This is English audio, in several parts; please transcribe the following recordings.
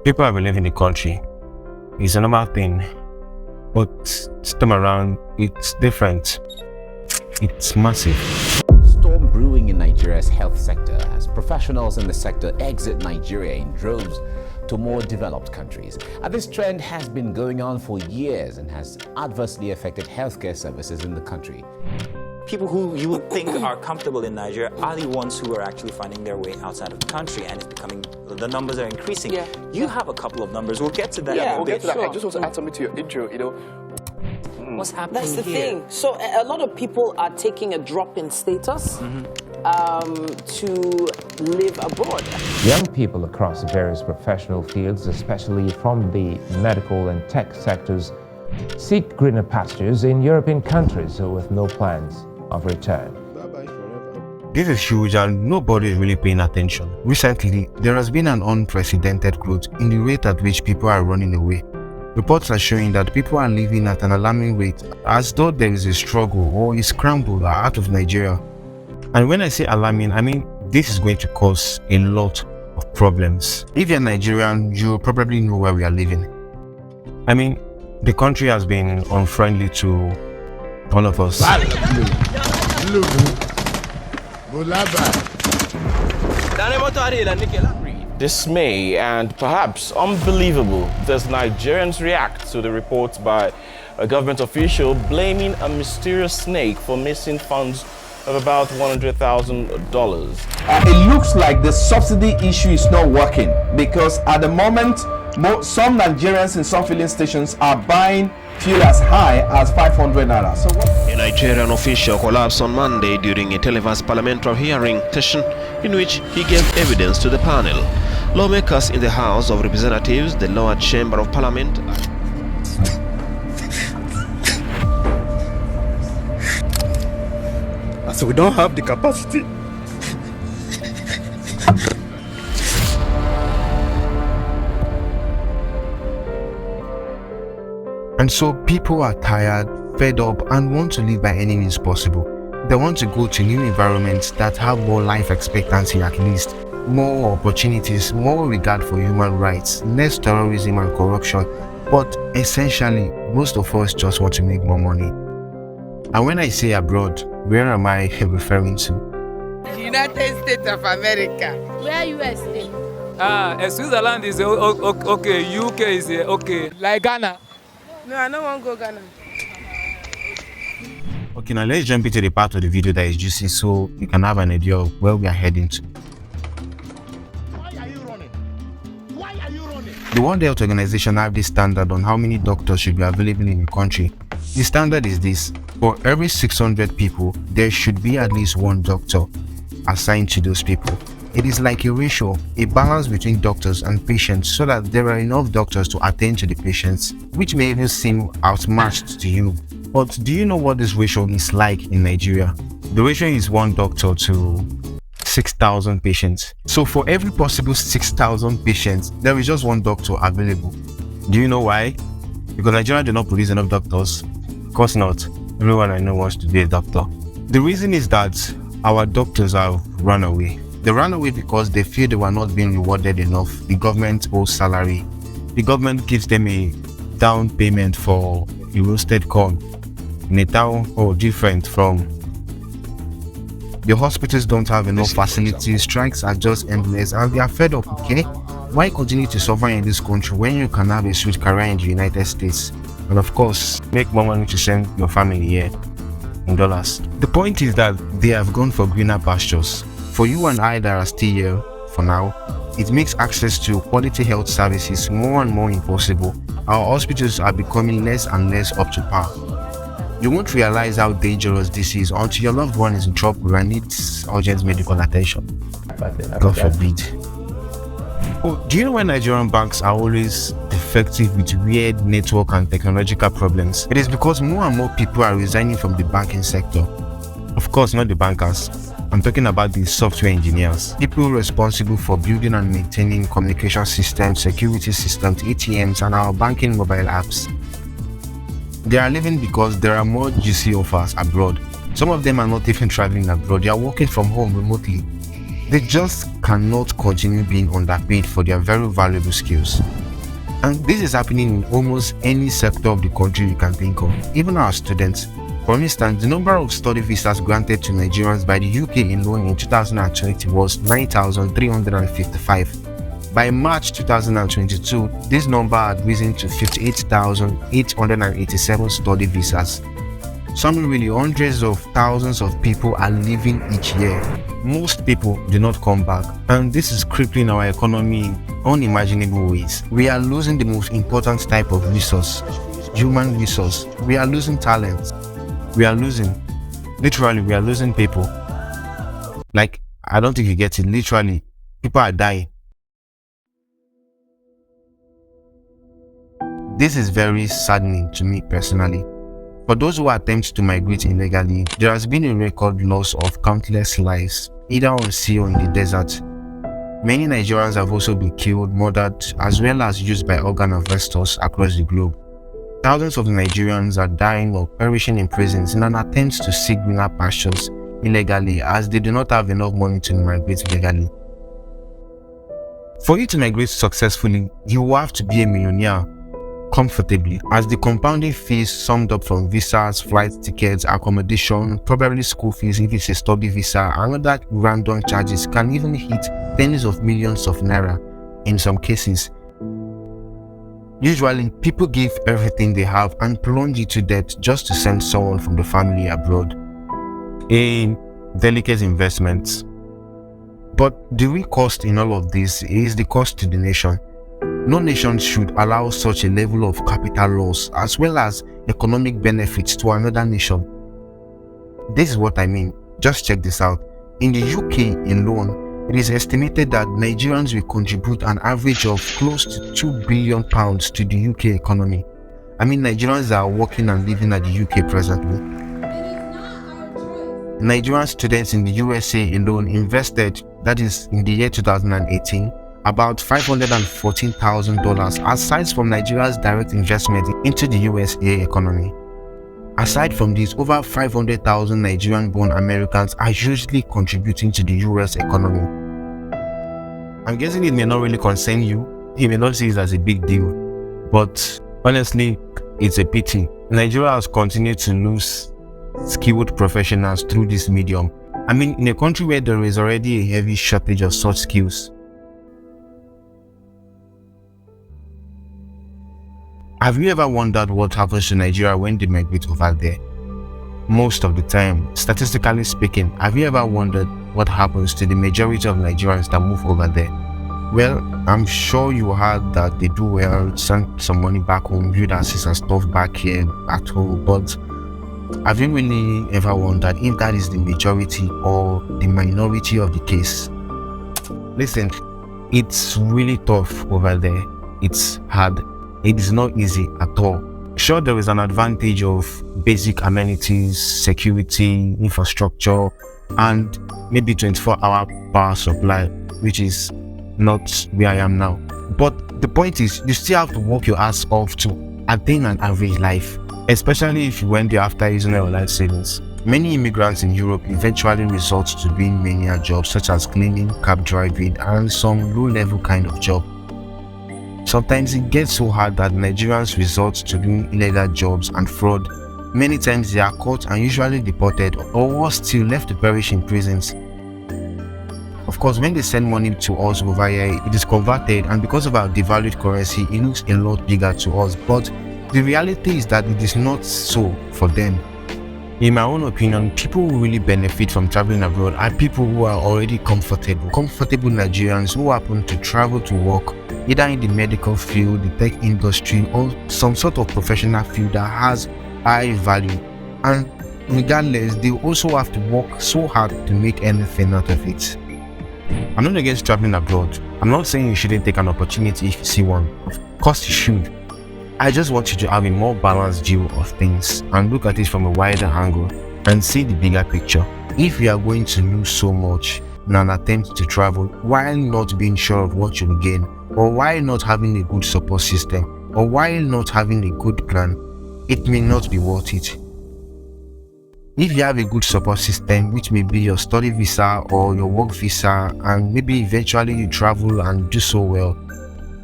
People have been leaving the country. It's a normal thing. But this time around, it's different. It's massive. Storm brewing in Nigeria's health sector as professionals in the sector exit Nigeria in droves to more developed countries. And this trend has been going on for years and has adversely affected healthcare services in the country. People who you would think are comfortable in Nigeria are the ones who are actually finding their way outside of the country, and it's becoming, the numbers are increasing. Yeah. You have a couple of numbers. We'll get to that. Yeah, in a bit. sure. I just want to add something to your intro, What's happening That's the here? thing. So a lot of people are taking a drop in status to live abroad. Young people across various professional fields, especially from the medical and tech sectors, seek greener pastures in European countries with no plans of return. Bye-bye forever. This is huge and nobody is really paying attention. Recently, there has been an unprecedented growth in the rate at which people are running away. Reports are showing that people are leaving at an alarming rate, as though there is a struggle or a scramble out of Nigeria. And when I say alarming, I mean this is going to cause a lot of problems. If you're Nigerian, you probably know where we are living. I mean, the country has been unfriendly to all of us. Dismay and perhaps unbelievable as Nigerians react to the reports by a government official blaming a mysterious snake for missing funds of about $100,000. It looks like the subsidy issue is not working because at the moment, some Nigerians in some filling stations are buying fuel as high as 500 naira. So a Nigerian official collapsed on Monday during a televised parliamentary hearing session in which he gave evidence to the panel. Lawmakers in the House of Representatives, the lower chamber of parliament, So we don't have the capacity. And so people are tired, fed up, and want to live by any means possible. They want to go to new environments that have more life expectancy, at least, more opportunities, more regard for human rights, less terrorism and corruption. But essentially, most of us just want to make more money. And when I say abroad, where am I referring to? United States of America. Where US stay? Switzerland is okay. UK is okay. Like Ghana. No, I don't want to go Ghana. Okay, now let's jump into the part of the video that is juicy so you can have an idea of where we are heading to. Why are you running? Why are you running? The World Health Organization have this standard on how many doctors should be available in the country. The standard is this: for every 600 people, there should be at least one doctor assigned to those people. It is like a ratio, a balance between doctors and patients so that there are enough doctors to attend to the patients, which may even seem outmatched to you. But do you know what this ratio is like in Nigeria? The ratio is one doctor to 6,000 patients. So for every possible 6,000 patients, there is just one doctor available. Do you know why? Because Nigeria do not produce enough doctors. Of course not. Everyone I know wants to be a doctor. The reason is that our doctors have run away. They ran away because they feel they were not being rewarded enough. The government owes salary. The government gives them a down payment for a roasted corn in a town or different from. The hospitals don't have enough facilities. Strikes are just endless and they are fed up, okay? Why continue to suffer in this country when you can have a sweet career in the United States? And of course, make more money to send your family here in dollars. The point is that they have gone for greener pastures. For you and I that are still here for now, it makes access to quality health services more and more impossible. Our hospitals are becoming less and less up to par. You won't realize how dangerous this is until your loved one is in trouble and needs urgent medical attention. God forbid. Oh, do you know why Nigerian banks are always defective with weird network and technological problems? It is because more and more people are resigning from the banking sector. Of course, not the bankers. I'm talking about the software engineers, people responsible for building and maintaining communication systems, security systems, ATMs, and our banking mobile apps. They are leaving because there are more GC offers abroad. Some of them are not even traveling abroad, they are working from home remotely. They just cannot continue being underpaid for their very valuable skills. And this is happening in almost any sector of the country you can think of, even our students. For instance, the number of study visas granted to Nigerians by the UK alone in 2020 was 9,355. By March 2022, this number had risen to 58,887 study visas. Some really hundreds of thousands of people are leaving each year. Most people do not come back, and this is crippling our economy in unimaginable ways. We are losing the most important type of resource, human resource. We are losing talent. We are losing people. Like, I don't think you get it. Literally, people are dying. This is very saddening to me personally. For those who attempt to migrate illegally, there has been a record loss of countless lives, either on sea or in the desert. Many Nigerians have also been killed, murdered, as well as used by organ harvesters across the globe. Thousands of Nigerians are dying or perishing in prisons in an attempt to seek greener pastures illegally, as they do not have enough money to migrate legally. For you to migrate successfully, you will have to be a millionaire comfortably, as the compounding fees summed up from visas, flight tickets, accommodation, probably school fees if it's a study visa, and other random charges can even hit tens of millions of naira in some cases. Usually, people give everything they have and plunge into debt just to send someone from the family abroad. A delicate investment. But the real cost in all of this is the cost to the nation. No nation should allow such a level of capital loss as well as economic benefits to another nation. This is what I mean. Just check this out. In the UK alone, it is estimated that Nigerians will contribute an average of close to £2 billion to the UK economy. I mean, Nigerians are working and living at the UK presently. Nigerian students in the USA alone invested, that is in the year 2018, about $514,000 aside from Nigeria's direct investment into the USA economy. Aside from this, over 500,000 Nigerian-born Americans are usually contributing to the US economy. I'm guessing it may not really concern you. You may not see it as a big deal. But honestly, it's a pity. Nigeria has continued to lose skilled professionals through this medium. I mean, in a country where there is already a heavy shortage of such skills. Have you ever wondered what happens to Nigeria when they migrate over there? Most of the time, statistically speaking, have you ever wondered what happens to the majority of Nigerians that move over there? Well, I'm sure you heard that they do well, send some money back home, build houses and stuff back here at home, but have you really ever wondered if that is the majority or the minority of the case? Listen, it's really tough over there. It's hard. It is not easy at all. Sure, there is an advantage of basic amenities, security, infrastructure, and maybe 24-hour power supply, which is not where I am now. But the point is, you still have to work your ass off to attain an average life, especially if you went there after using your life savings. Many immigrants in Europe eventually resort to doing menial jobs such as cleaning, cab driving, and some low-level kind of job. Sometimes it gets so hard that Nigerians resort to doing illegal jobs and fraud. Many times they are caught and usually deported, or worse still, left to perish in prisons. Of course, when they send money to us over here, it is converted, and because of our devalued currency, it looks a lot bigger to us. But the reality is that it is not so for them. In my own opinion, people who really benefit from traveling abroad are people who are already comfortable Nigerians who happen to travel to work either in the medical field, the tech industry, or some sort of professional field that has high value. And regardless, they also have to work so hard to make anything out of it. I'm not against traveling abroad. I'm not saying you shouldn't take an opportunity if you see one. Of course you should. I just want you to have a more balanced view of things and look at it from a wider angle and see the bigger picture. If you are going to lose so much in an attempt to travel while not being sure of what you'll gain, or while not having a good support system, or while not having a good plan, it may not be worth it. If you have a good support system, which may be your study visa or your work visa, and maybe eventually you travel and do so well,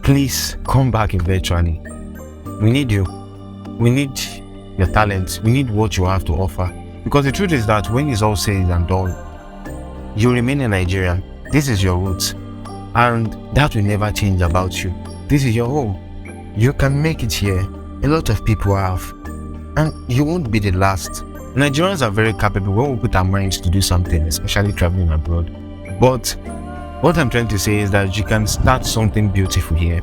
please come back eventually. We need you. We need your talent. We need what you have to offer. Because the truth is that when it's all said and done, you remain a Nigerian. This is your roots. And that will never change about you. This is your home. You can make it here. A lot of people have. And you won't be the last. Nigerians are very capable when we put our minds to do something, especially traveling abroad. But what I'm trying to say is that you can start something beautiful here.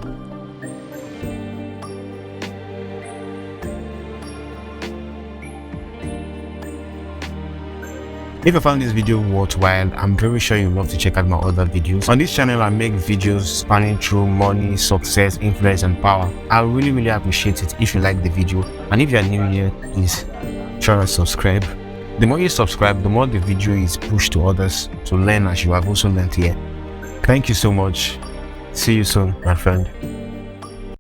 If you found this video worthwhile, I'm very sure you'll love to check out my other videos. On this channel, I make videos spanning through money, success, influence, and power. I really appreciate it if you like the video. And if you are new here, please try to subscribe. The more you subscribe, the more the video is pushed to others to learn as you have also learned here. Thank you so much. See you soon, my friend.